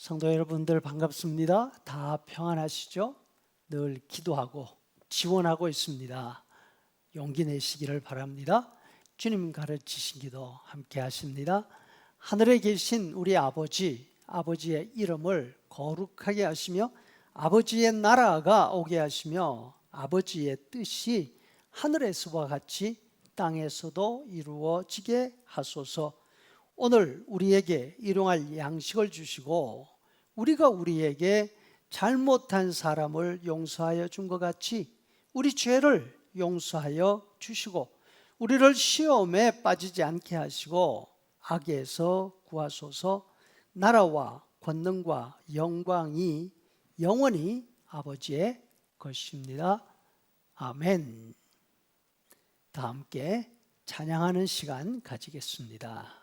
성도 여러분들 반갑습니다. 다 평안하시죠? 늘 기도하고 지원하고 있습니다. 용기 내시기를 바랍니다. 주님 가르치신 기도 함께 하십니다. 하늘에 계신 우리 아버지의 이름을 거룩하게 하시며 아버지의 나라가 오게 하시며 아버지의 뜻이 하늘에서와 같이 땅에서도 이루어지게 하소서. 오늘 우리에게 일용할 양식을 주시고 우리가 우리에게 잘못한 사람을 용서하여 준 것 같이 우리 죄를 용서하여 주시고 우리를 시험에 빠지지 않게 하시고 악에서 구하소서. 나라와 권능과 영광이 영원히 아버지의 것입니다. 아멘. 다 함께 찬양하는 시간 가지겠습니다.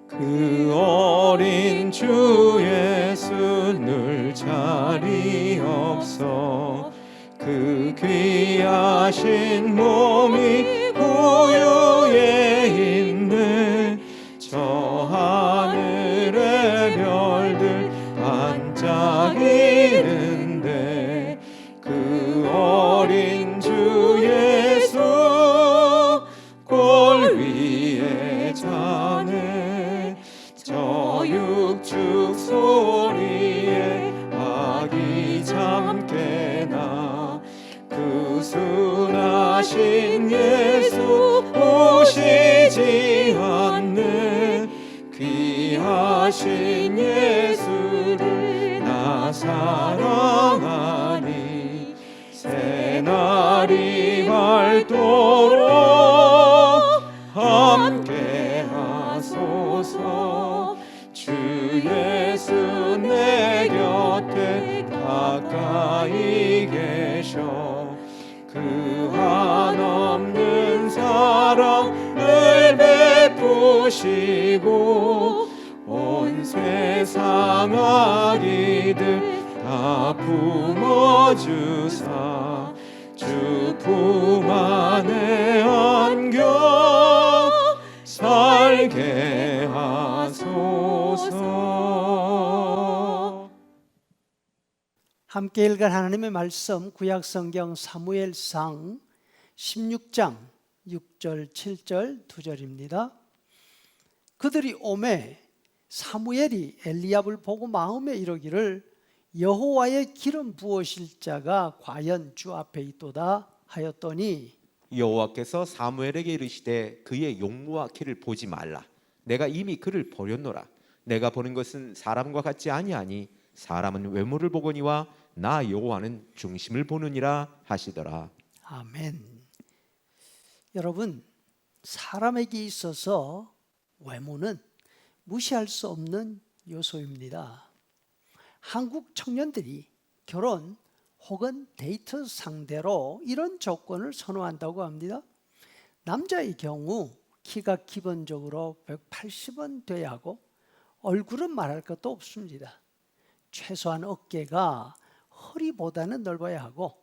그 어린 주 예수 늘 자리 없어 그 귀하신 몸이 고요에 있네. 저 하늘의 별들 반짝이는데 그 어린 주 예수 골 위에 자네. 저 육축 소리에 아기 잠깨나 그 순하신 예수 오시지 않네. 귀하신 예수를 나 사랑하니 새날이 밝도록 함께 하소서. 주 예수 내 곁에 가까이 계셔 그 한없는 사랑을 베푸시고 온 세상 악이들 다 품어주사 주 품 안에 안겨 살게 하소서. 함께 읽을 하나님의 말씀 구약성경 사무엘상 16장 6절 7절 2절입니다. 그들이 오매 사무엘이 엘리압을 보고 마음에 이르기를 여호와의 기름 부으실 자가 과연 주 앞에 있도다 하였더니 여호와께서 사무엘에게 이르시되 그의 용모와 키를 보지 말라. 내가 이미 그를 버렸노라. 내가 보는 것은 사람과 같지 아니하니 사람은 외모를 보거니와 나 여호와는 중심을 보느니라 하시더라. 아멘. 여러분, 사람에게 있어서 외모는 무시할 수 없는 요소입니다. 한국 청년들이 결혼 혹은 데이트 상대로 이런 조건을 선호한다고 합니다. 남자의 경우 키가 기본적으로 180은 돼야 하고 얼굴은 말할 것도 없습니다. 최소한 어깨가 허리보다는 넓어야 하고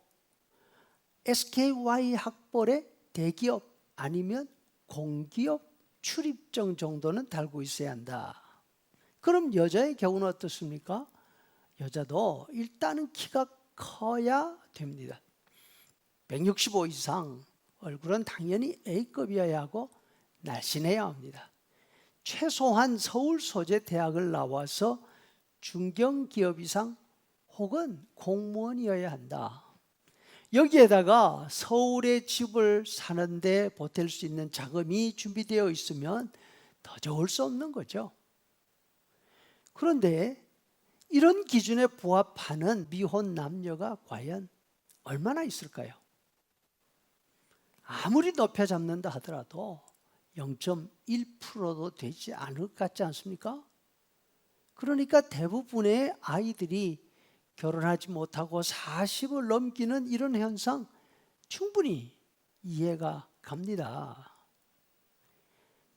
SKY 학벌의 대기업 아니면 공기업 출입증 정도는 달고 있어야 한다. 그럼 여자의 경우는 어떻습니까? 여자도 일단은 키가 커야 됩니다. 165 이상, 얼굴은 당연히 A급이어야 하고 날씬해야 합니다. 최소한 서울 소재 대학을 나와서 중견기업 이상 혹은 공무원이어야 한다. 여기에다가 서울에 집을 사는데 보탤 수 있는 자금이 준비되어 있으면 더 좋을 수 없는 거죠. 그런데 이런 기준에 부합하는 미혼 남녀가 과연 얼마나 있을까요? 아무리 높여 잡는다 하더라도 0.1%도 되지 않을 것 같지 않습니까? 그러니까 대부분의 아이들이 결혼하지 못하고 40을 넘기는 이런 현상 충분히 이해가 갑니다.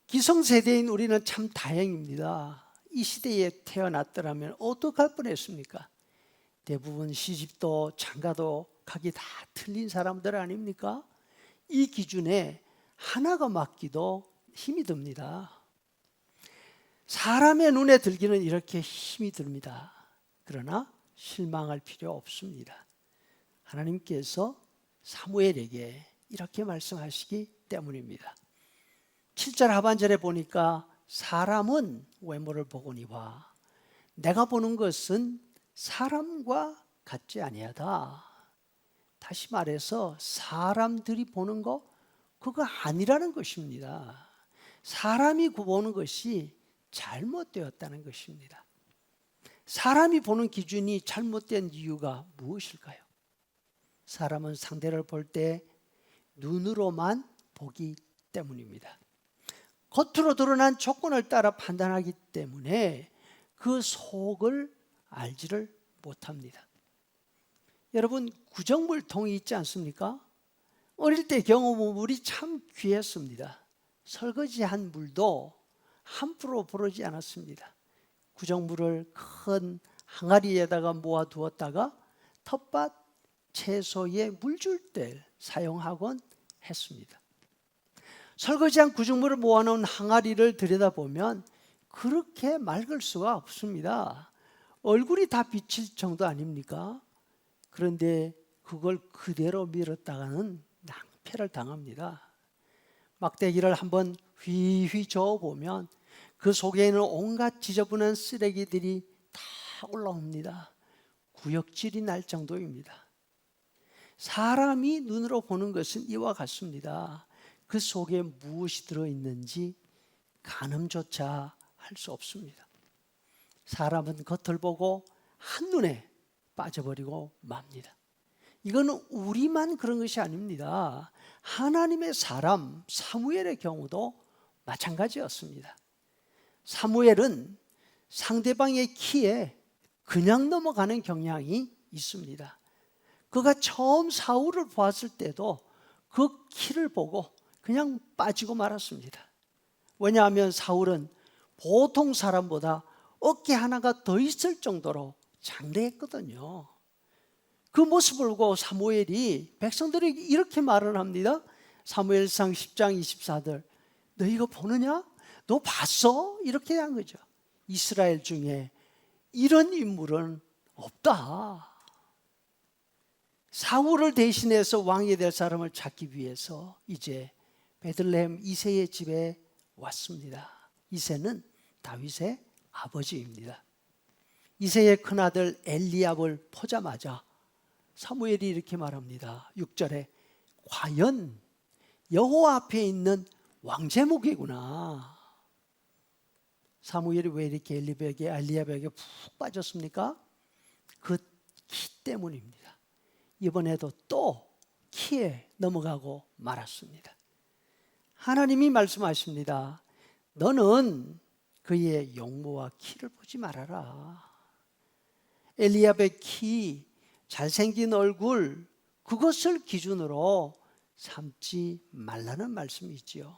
기성세대인 우리는 참 다행입니다. 이 시대에 태어났더라면 어떡할 뻔했습니까? 대부분 시집도 장가도 가기 다 틀린 사람들 아닙니까? 이 기준에 하나가 맞기도 힘이 듭니다. 사람의 눈에 들기는 이렇게 힘이 듭니다. 그러나 실망할 필요 없습니다. 하나님께서 사무엘에게 이렇게 말씀하시기 때문입니다. 7절 하반절에 보니까 사람은 외모를 보거니와 내가 보는 것은 사람과 같지 아니하다. 다시 말해서 사람들이 보는 거 그거 아니라는 것입니다. 사람이 보는 것이 잘못되었다는 것입니다. 사람이 보는 기준이 잘못된 이유가 무엇일까요? 사람은 상대를 볼 때 눈으로만 보기 때문입니다. 겉으로 드러난 조건을 따라 판단하기 때문에 그 속을 알지를 못합니다. 여러분, 구정물통이 있지 않습니까? 어릴 때 경험물이 참 귀했습니다. 설거지한 물도 함부로 버리지 않았습니다. 구정물을 큰 항아리에다가 모아두었다가 텃밭 채소에 물 줄 때 사용하곤 했습니다. 설거지한 구정물을 모아놓은 항아리를 들여다보면 그렇게 맑을 수가 없습니다. 얼굴이 다 비칠 정도 아닙니까? 그런데 그걸 그대로 밀었다가는 낭패를 당합니다. 막대기를 한번 휘휘 저어보면 그 속에 있는 온갖 지저분한 쓰레기들이 다 올라옵니다. 구역질이 날 정도입니다. 사람이 눈으로 보는 것은 이와 같습니다. 그 속에 무엇이 들어있는지 가늠조차 할 수 없습니다. 사람은 겉을 보고 한눈에 빠져버리고 맙니다. 이거는 우리만 그런 것이 아닙니다. 하나님의 사람 사무엘의 경우도 마찬가지였습니다. 사무엘은 상대방의 키에 그냥 넘어가는 경향이 있습니다. 그가 처음 사울을 보았을 때도 그 키를 보고 그냥 빠지고 말았습니다. 왜냐하면 사울은 보통 사람보다 어깨 하나가 더 있을 정도로 장대했거든요. 그 모습을 보고 사무엘이 백성들에게 이렇게 말을 합니다. 사무엘상 10장 24절 너 이거 보느냐? 너 봤어? 이렇게 한 거죠. 이스라엘 중에 이런 인물은 없다. 사울을 대신해서 왕이 될 사람을 찾기 위해서 이제 베들레헴 이새의 집에 왔습니다. 이새는 다윗의 아버지입니다. 이새의 큰아들 엘리압을 보자마자 사무엘이 이렇게 말합니다. 6절에 과연 여호와 앞에 있는 왕제목이구나. 사무엘이 왜 이렇게 엘리압에게 푹 빠졌습니까? 그 키 때문입니다. 이번에도 또 키에 넘어가고 말았습니다. 하나님이 말씀하십니다. 너는 그의 용모와 키를 보지 말아라. 엘리압의 키, 잘생긴 얼굴, 그것을 기준으로 삼지 말라는 말씀이지요.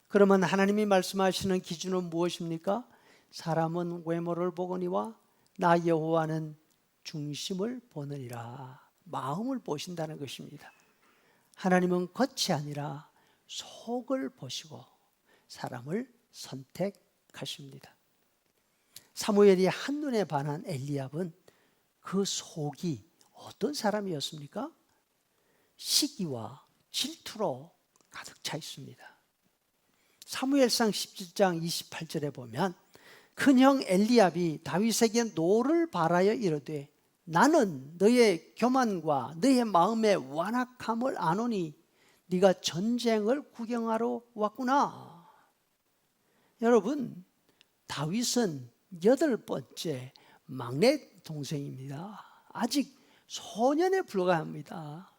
그러면 하나님이 말씀하시는 기준은 무엇입니까? 사람은 외모를 보거니와 나 여호와는 중심을 보느니라. 마음을 보신다는 것입니다. 하나님은 겉이 아니라 속을 보시고 사람을 선택하십니다. 사무엘이 한눈에 반한 엘리압은 그 속이 어떤 사람이었습니까? 시기와 질투로 가득 차 있습니다. 사무엘상 17장 28절에 보면 큰형 엘리압이 다윗에게 노를 바라여 이르되 나는 너의 교만과 너의 마음의 완악함을 아노니 네가 전쟁을 구경하러 왔구나. 여러분, 다윗은 8번째 막내 동생입니다. 아직 소년에 불과합니다.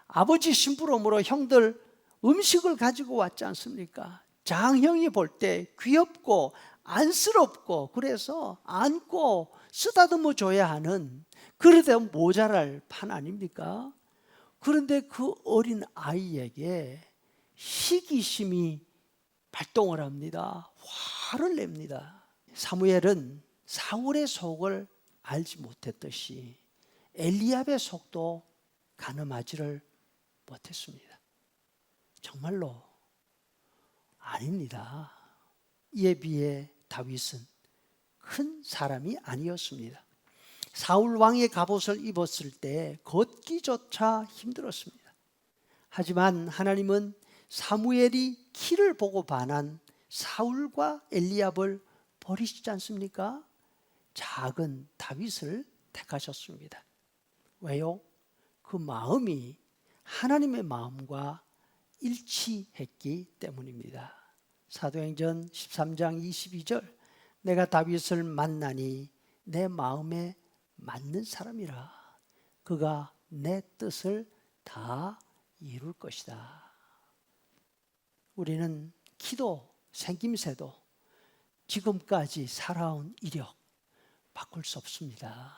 아버지 심부름으로 형들 음식을 가지고 왔지 않습니까? 장형이 볼 때 귀엽고 안쓰럽고 그래서 안고 쓰다듬어 줘야 하는 그러다 모자랄 판 아닙니까? 그런데 그 어린 아이에게 시기심이 발동을 합니다. 화를 냅니다. 사무엘은 사울의 속을 알지 못했듯이 엘리압의 속도 가늠하지를 못했습니다. 정말로 아닙니다. 이에 비해 다윗은 큰 사람이 아니었습니다. 사울 왕의 갑옷을 입었을 때 걷기조차 힘들었습니다. 하지만 하나님은 사무엘이 키를 보고 반한 사울과 엘리압을 버리시지 않습니까? 작은 다윗을 택하셨습니다. 왜요? 그 마음이 하나님의 마음과 일치했기 때문입니다. 사도행전 13장 22절, 내가 다윗을 만나니 내 마음에 맞는 사람이라. 그가 내 뜻을 다 이룰 것이다. 우리는 키도 생김새도 지금까지 살아온 이력 바꿀 수 없습니다.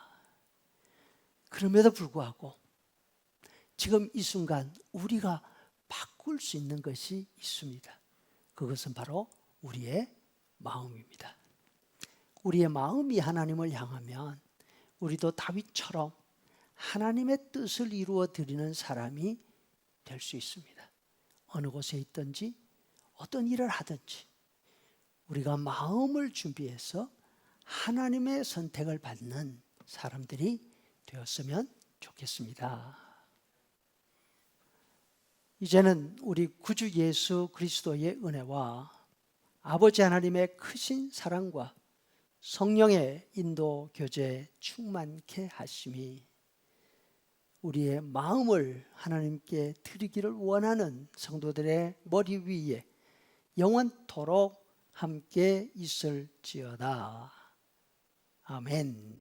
그럼에도 불구하고 지금 이 순간 우리가 바꿀 수 있는 것이 있습니다. 그것은 바로 우리의 마음입니다. 우리의 마음이 하나님을 향하면 우리도 다윗처럼 하나님의 뜻을 이루어 드리는 사람이 될 수 있습니다. 어느 곳에 있든지 어떤 일을 하든지 우리가 마음을 준비해서 하나님의 선택을 받는 사람들이 되었으면 좋겠습니다. 이제는 우리 구주 예수 그리스도의 은혜와 아버지 하나님의 크신 사랑과 성령의 인도 교제 충만케 하심이 우리의 마음을 하나님께 드리기를 원하는 성도들의 머리 위에 영원토록 함께 있을지어다. 아멘.